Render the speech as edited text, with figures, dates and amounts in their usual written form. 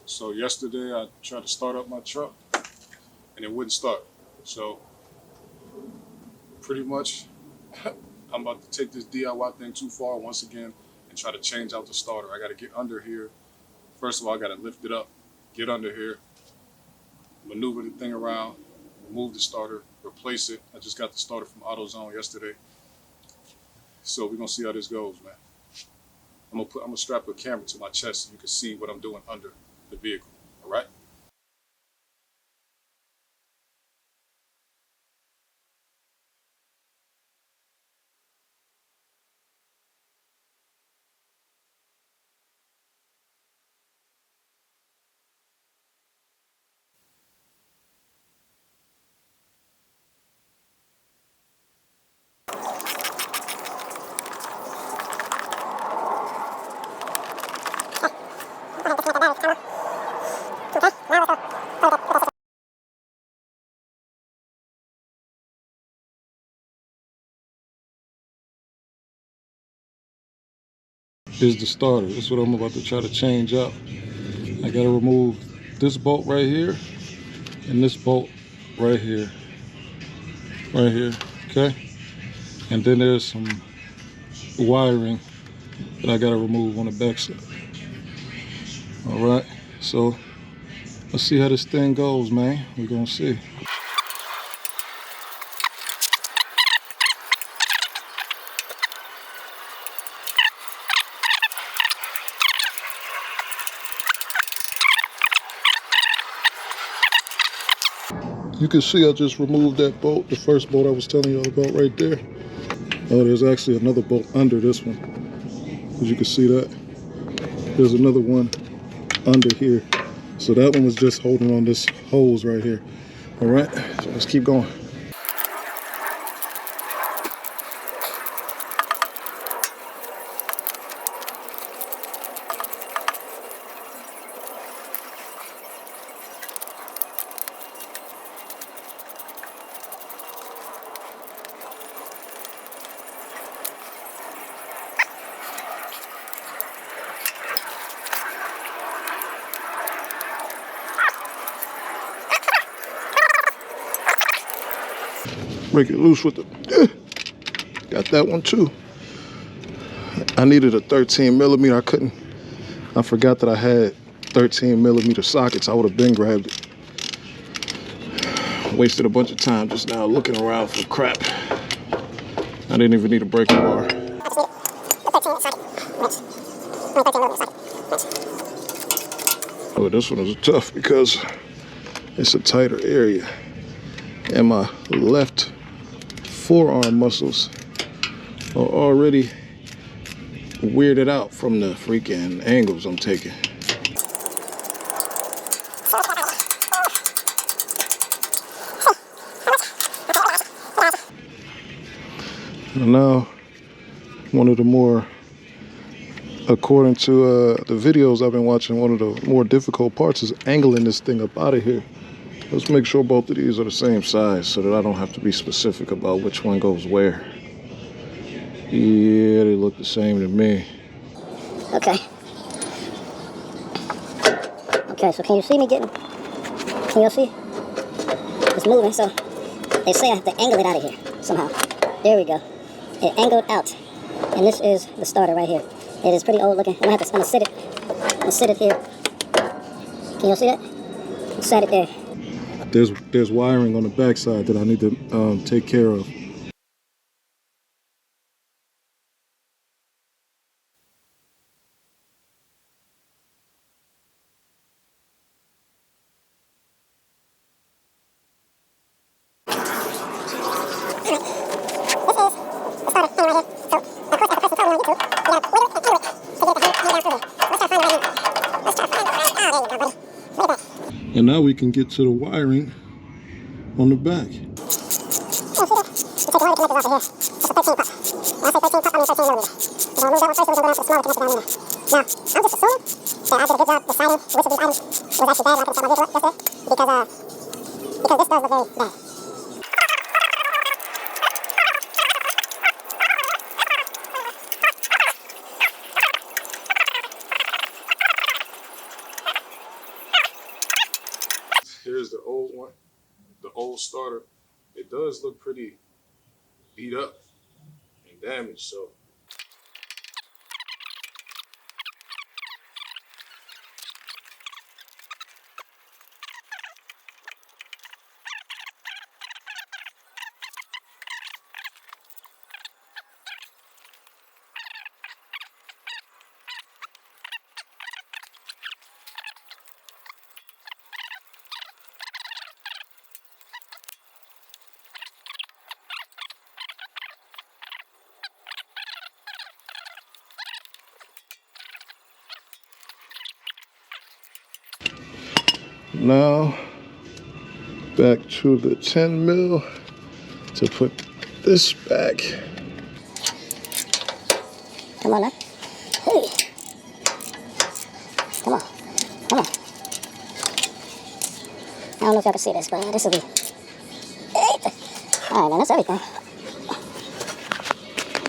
So yesterday I tried to start up my truck and it wouldn't start. So pretty much I'm about to take this DIY thing too far once again and try to change out the starter. I got to get under here. First of all, I got to lift it up, get under here, maneuver the thing around, remove the starter, replace it. I just got the starter from AutoZone yesterday. So we're going to see how this goes, man. I'm gonna strap a camera to my chest so you can see what I'm doing under the vehicle. All right? Here's the starter. This is what I'm about to try to change out. I gotta remove this bolt right here and this bolt right here. Right here, okay? And then there's some wiring that I gotta remove on the back side. All right, so let's see how this thing goes, man. We're gonna see. You can see I just removed that bolt, the first bolt I was telling you all about right there. Oh, there's actually another bolt under this one. As you can see that. There's another one under here. So that one was just holding on this hose right here. All right, so let's keep going. Break it loose with the, got that one too. I needed a 13 millimeter. I forgot that I had 13 millimeter sockets. I would have been grabbed it. Wasted a bunch of time just now looking around for crap. I didn't even need a breaker bar. Oh, this one was tough because it's a tighter area. And my left forearm muscles are already weirded out from the freaking angles I'm taking. And now, one of the more, according to the videos I've been watching, one of the more difficult parts is angling this thing up out of here. Let's make sure both of these are the same size so that I don't have to be specific about which one goes where. Yeah, they look the same to me. Okay. Okay, so can you see me getting, can you see? It's moving, so they say I have to angle it out of here somehow. There we go. It angled out. And this is the starter right here. It is pretty old looking. I'm gonna sit it here. Can you see that? Set it there. There's wiring on the backside that I need to take care of. And now we can get to the wiring on the back. Here's the old one, the old starter. It does look pretty beat up and damaged, so now back to the 10 mil to put this back. Come on now. Hey. Come on. Come on. I don't know if y'all can see this, but this will be... All right, man, that's everything.